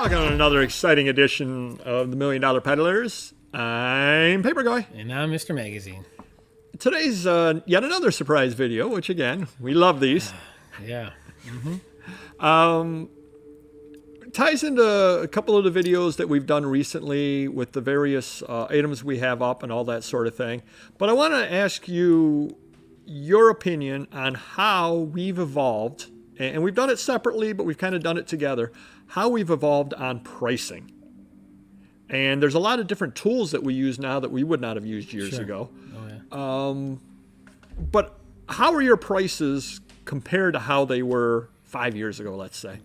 Welcome to another exciting edition of the $1 Million Peddlers. I'm Paper Guy. And I'm Mr. Magazine. Today's yet another surprise video, which again, we love these. Yeah. Ties into a couple of the videos that we've done recently with the various items we have up and all that sort of thing. But I want to ask you your opinion on how we've evolved, and we've done it separately, but we've kind of done it together, how we've evolved on pricing. And there's a lot of different tools that we use now that we would not have used years ago. Oh, yeah. But how are your prices compared to how they were 5 years ago, let's say?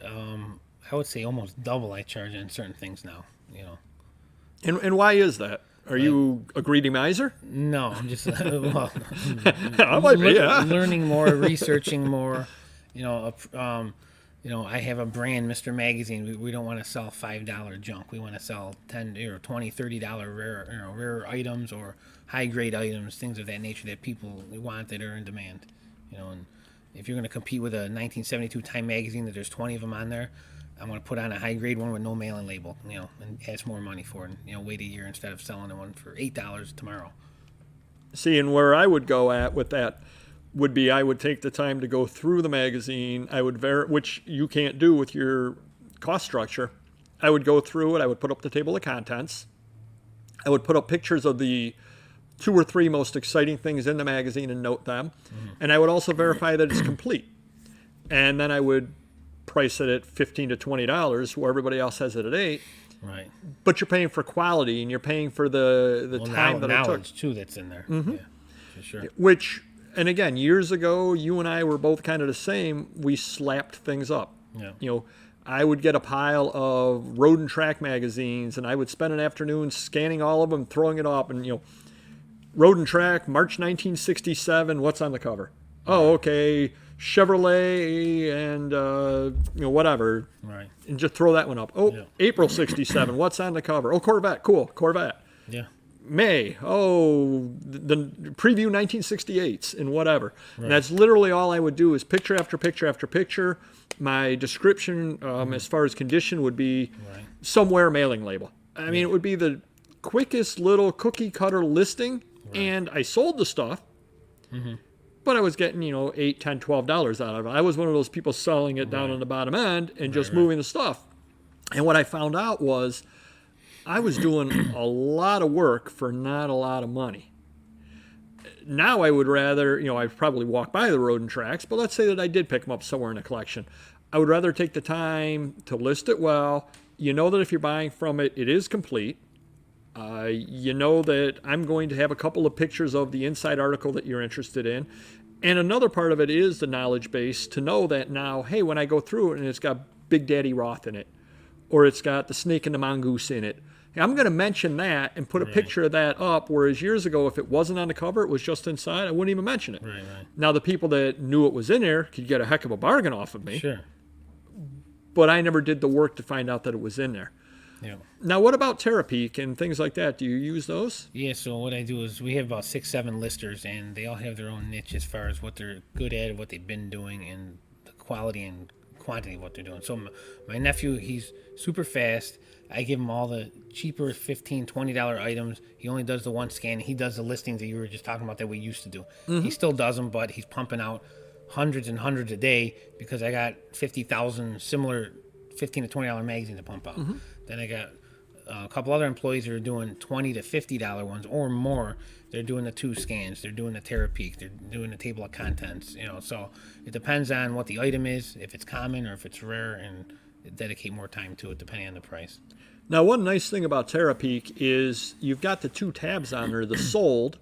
I would say almost double I charge on certain things now, you know. And why is that? Are you a greedy miser? No, I'm just I might be, yeah. learning more, researching more. You know, I have a brand, Mr. Magazine. We don't want to sell $5 junk. We want to sell $10 or $20, $30 rare items or high grade items, things of that nature that people want that are in demand. You know, and if you're going to compete with a 1972 Time magazine that there's 20 of them on there, I'm going to put on a high grade one with no mailing label, you know, and ask more money for it. And, you know, wait a year instead of selling the one for $8 tomorrow. See, and where I would go at with that would be I would take the time to go through the magazine. I would which you can't do with your cost structure. I would go through it. I would put up the table of contents. I would put up pictures of the 2 or 3 most exciting things in the magazine and note them. And I would also verify that it's complete. And then I would price it at $15 to $20 where everybody else has it at $8. Right. But you're paying for quality and you're paying for the time that it took. Knowledge too that's in there. Yeah, for sure. Which, and again, years ago, you and I were both kind of the same. We slapped things up. Yeah. You know, I would get a pile of road and track magazines and I would spend an afternoon scanning all of them, throwing it up, and, you know, Road and Track, March 1967, what's on the cover? Oh, okay, Chevrolet and, you know, whatever. Right. And just throw that one up. Oh, yeah. April 67, what's on the cover? Oh, Corvette, cool, Corvette. Yeah. May, oh, the preview 1968s and whatever. Right. And that's literally all I would do is picture after picture after picture. My description as far as condition would be somewhere mailing label. I mean, it would be the quickest little cookie cutter listing. And I sold the stuff, but I was getting, you know, $8, $10, $12 out of it. I was one of those people selling it down on the bottom end and just moving the stuff. And what I found out was I was doing a lot of work for not a lot of money. Now I would rather, you know, I'd probably walk by the Road and Tracks, but let's say that I did pick them up somewhere in a collection. I would rather take the time to list it well. You know that if you're buying from it, it is complete. You know that I'm going to have a couple of pictures of the inside article that you're interested in. And another part of it is the knowledge base to know that now, hey, when I go through it and it's got Big Daddy Roth in it, or it's got the snake and the mongoose in it, I'm going to mention that and put a picture of that up, whereas years ago, if it wasn't on the cover, it was just inside, I wouldn't even mention it. Right. Now, the people that knew it was in there could get a heck of a bargain off of me. Sure. But I never did the work to find out that it was in there. Yeah. Now, what about Terapeak and things like that? Do you use those? Yeah, so what I do is we have about 6, 7 listers, and they all have their own niche as far as what they're good at, what they've been doing, and the quality and quantity of what they're doing. So my nephew, he's super fast. I give him all the cheaper $15, $20 items. He only does the one scan. He does the listings that you were just talking about that we used to do. He still does them, but he's pumping out hundreds and hundreds a day because I got 50,000 similar $15 to $20 magazines to pump out. Then I got a couple other employees who are doing $20 to $50 ones or more. They're doing the 2 scans. They're doing the Terapeak. They're doing the table of contents. You know, so it depends on what the item is, if it's common or if it's rare, and dedicate more time to it depending on the price. Now, one nice thing about Terapeak is you've got the 2 tabs on there, the sold,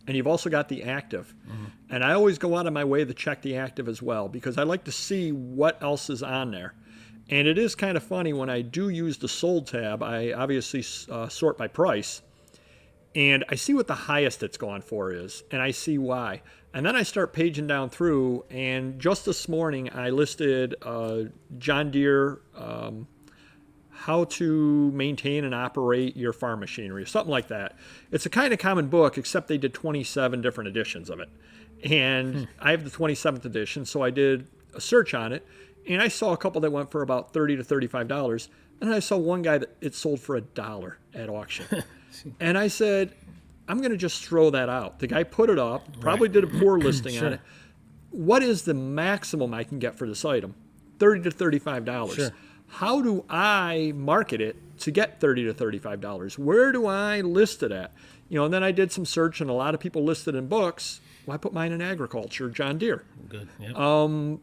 and you've also got the active. And I always go out of my way to check the active as well because I like to see what else is on there. And it is kind of funny when I do use the sold tab, I obviously sort by price, and I see what the highest it's gone for is, and I see why. And then I start paging down through, and just this morning I listed John Deere, how to maintain and operate your farm machinery, something like that. It's a kind of common book, except they did 27 different editions of it. And I have the 27th edition, so I did a search on it, And I saw a couple that went for about $30 to $35. And I saw one guy that it sold for $1 at auction. And I said, I'm going to just throw that out. The guy put it up, probably did a poor listing on it. What is the maximum I can get for this item? $30 to $35. Sure. How do I market it to get $30 to $35? Where do I list it at? And then I did some search, and a lot of people listed in books. Well, I put mine in agriculture, John Deere. Good. Yep.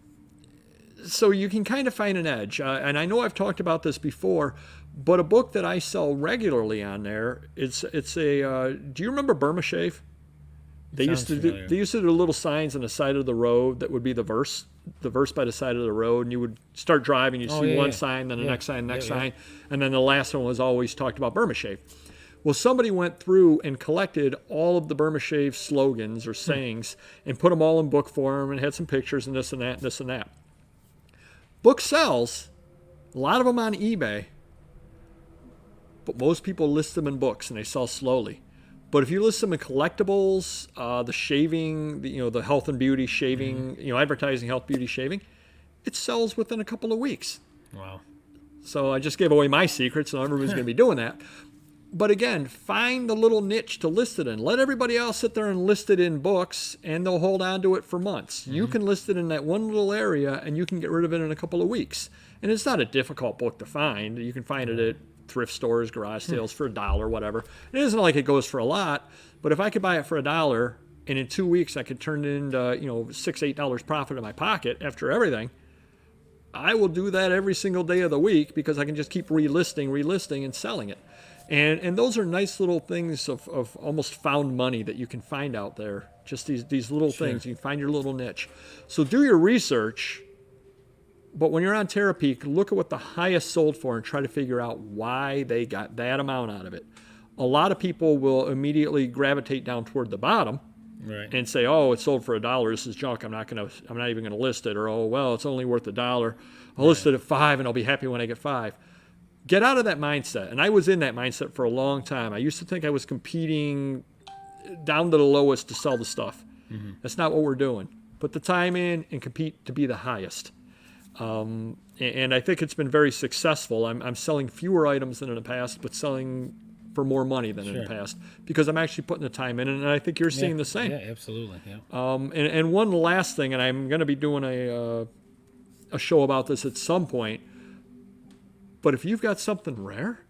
So you can kind of find an edge. And I know I've talked about this before, but a book that I sell regularly on there, it's a, do you remember Burma Shave? They used to do little signs on the side of the road that would be the verse by the side of the road, and you would start driving, you'd see one sign, then the next sign, next sign, and then the last one was always talked about Burma Shave. Well, somebody went through and collected all of the Burma Shave slogans or sayings and put them all in book form and had some pictures and this and that and this and that. Book sells, a lot of them on eBay, but most people list them in books and they sell slowly. But if you list them in collectibles, the shaving, the health and beauty shaving, advertising health, beauty, shaving, it sells within a couple of weeks. Wow. So I just gave away my secret, so everybody's going to be doing that. But again, find the little niche to list it in. Let everybody else sit there and list it in books, and they'll hold on to it for months. You can list it in that one little area, and you can get rid of it in a couple of weeks. And it's not a difficult book to find. You can find it at thrift stores, garage sales for $1, whatever. It isn't like it goes for a lot, but if I could buy it for $1, and in 2 weeks I could turn it into $6-8 profit in my pocket after everything, I will do that every single day of the week because I can just keep relisting, and selling it. And those are nice little things of almost found money that you can find out there. Just these little things. You can find your little niche. So do your research, but when you're on Terapeak, look at what the highest sold for and try to figure out why they got that amount out of it. A lot of people will immediately gravitate down toward the bottom and say, oh, it sold for $1. This is junk. I'm not even going to list it. Or, oh, well, it's only worth $1. I'll list it at $5 and I'll be happy when I get $5. Get out of that mindset. And I was in that mindset for a long time. I used to think I was competing down to the lowest to sell the stuff. That's not what we're doing. Put the time in and compete to be the highest. And I think it's been very successful. I'm selling fewer items than in the past, but selling for more money than in the past because I'm actually putting the time in, and I think you're seeing the same. Yeah, absolutely. Yeah. And one last thing, and I'm going to be doing a show about this at some point, but if you've got something rare,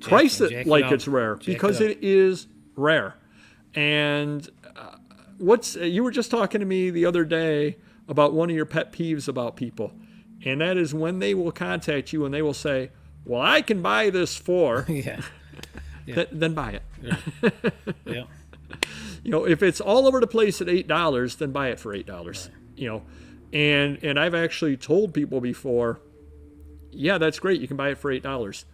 price it like it's rare because it is rare. And you were just talking to me the other day about one of your pet peeves about people, and that is when they will contact you and they will say, well, I can buy this for, then buy it. If it's all over the place at $8, then buy it for $8. And I've actually told people before, yeah, that's great. You can buy it for $8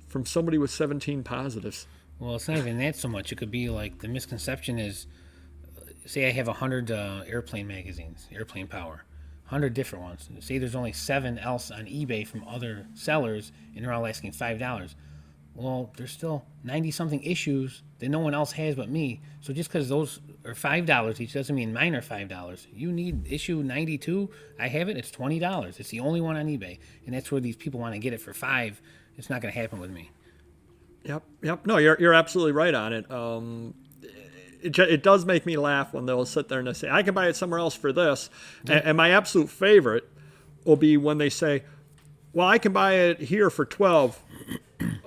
from somebody with 17 positives. Well, it's not even that so much. It could be like the misconception is, say I have 100 airplane magazines, Airplane Power, 100 different ones. Say there's only 7 else on eBay from other sellers, and they're all asking $5. Well, there's still 90-something issues that no one else has but me. So just because those are $5 each doesn't mean mine are $5. You need issue 92. I have it. It's $20. It's the only one on eBay, and that's where these people want to get it for $5. It's not going to happen with me. Yep. No, you're absolutely right on it. It does make me laugh when they'll sit there and they say, I can buy it somewhere else for this. And my absolute favorite will be when they say, well, I can buy it here for $12.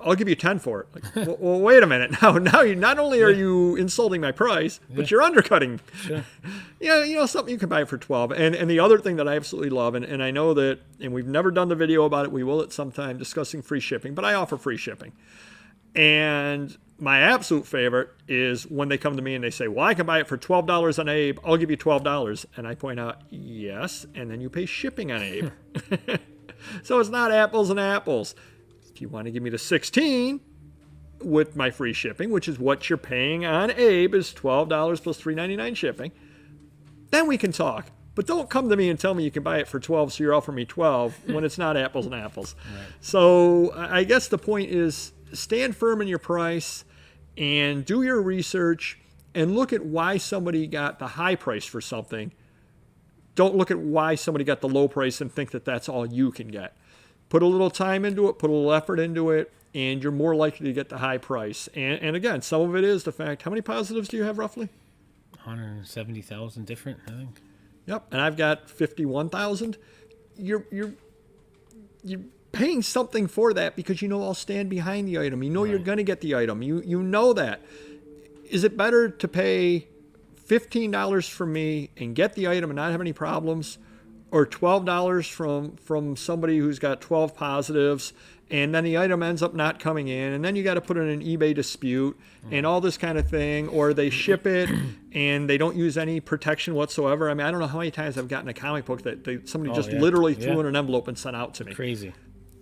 I'll give you $10 for it. Like, well, wait a minute. Now you not only are you insulting my price, but you're undercutting. Sure. Something you can buy for $12. And the other thing that I absolutely love, and I know that, and we've never done the video about it, we will at some time, discussing free shipping, but I offer free shipping. And my absolute favorite is when they come to me and they say, well, I can buy it for $12 on Abe. I'll give you $12. And I point out, yes, and then you pay shipping on Abe. So it's not apples and apples. If you want to give me the 16 with my free shipping, which is what you're paying on Abe, is $12 plus $3.99 shipping, then we can talk. But don't come to me and tell me you can buy it for $12, so you're offering me $12 when it's not apples and apples. Right. So I guess the point is, stand firm in your price and do your research and look at why somebody got the high price for something don't look at why somebody got the low price and think that that's all you can get. Put a little time into it, put a little effort into it, and you're more likely to get the high price. And again, some of it is the fact, how many positives do you have roughly? 170,000 different, I think. Yep, and I've got 51,000. You're paying something for that because you know I'll stand behind the item. You know you're going to get the item. You know that. Is it better to pay $15 from me and get the item and not have any problems, or $12 from somebody who's got 12 positives, and then the item ends up not coming in, and then you got to put in an eBay dispute and all this kind of thing, or they ship it and they don't use any protection whatsoever? I mean, I don't know how many times I've gotten a comic book that somebody just literally threw in an envelope and sent out to me. Crazy.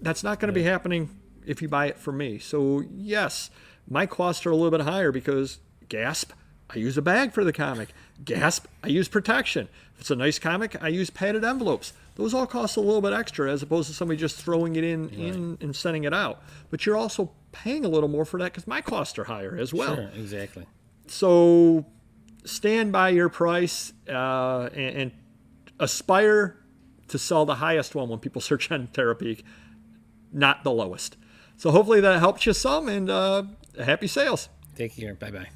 That's not going to be happening if you buy it from me. So yes, my costs are a little bit higher because, gasp, I use a bag for the comic. Gasp, I use protection. If it's a nice comic, I use padded envelopes. Those all cost a little bit extra as opposed to somebody just throwing it in and sending it out. But you're also paying a little more for that because my costs are higher as well. Sure, exactly. So stand by your price and aspire to sell the highest one when people search on Terapeak, not the lowest. So hopefully that helps you some, and happy sales. Take care. Bye-bye.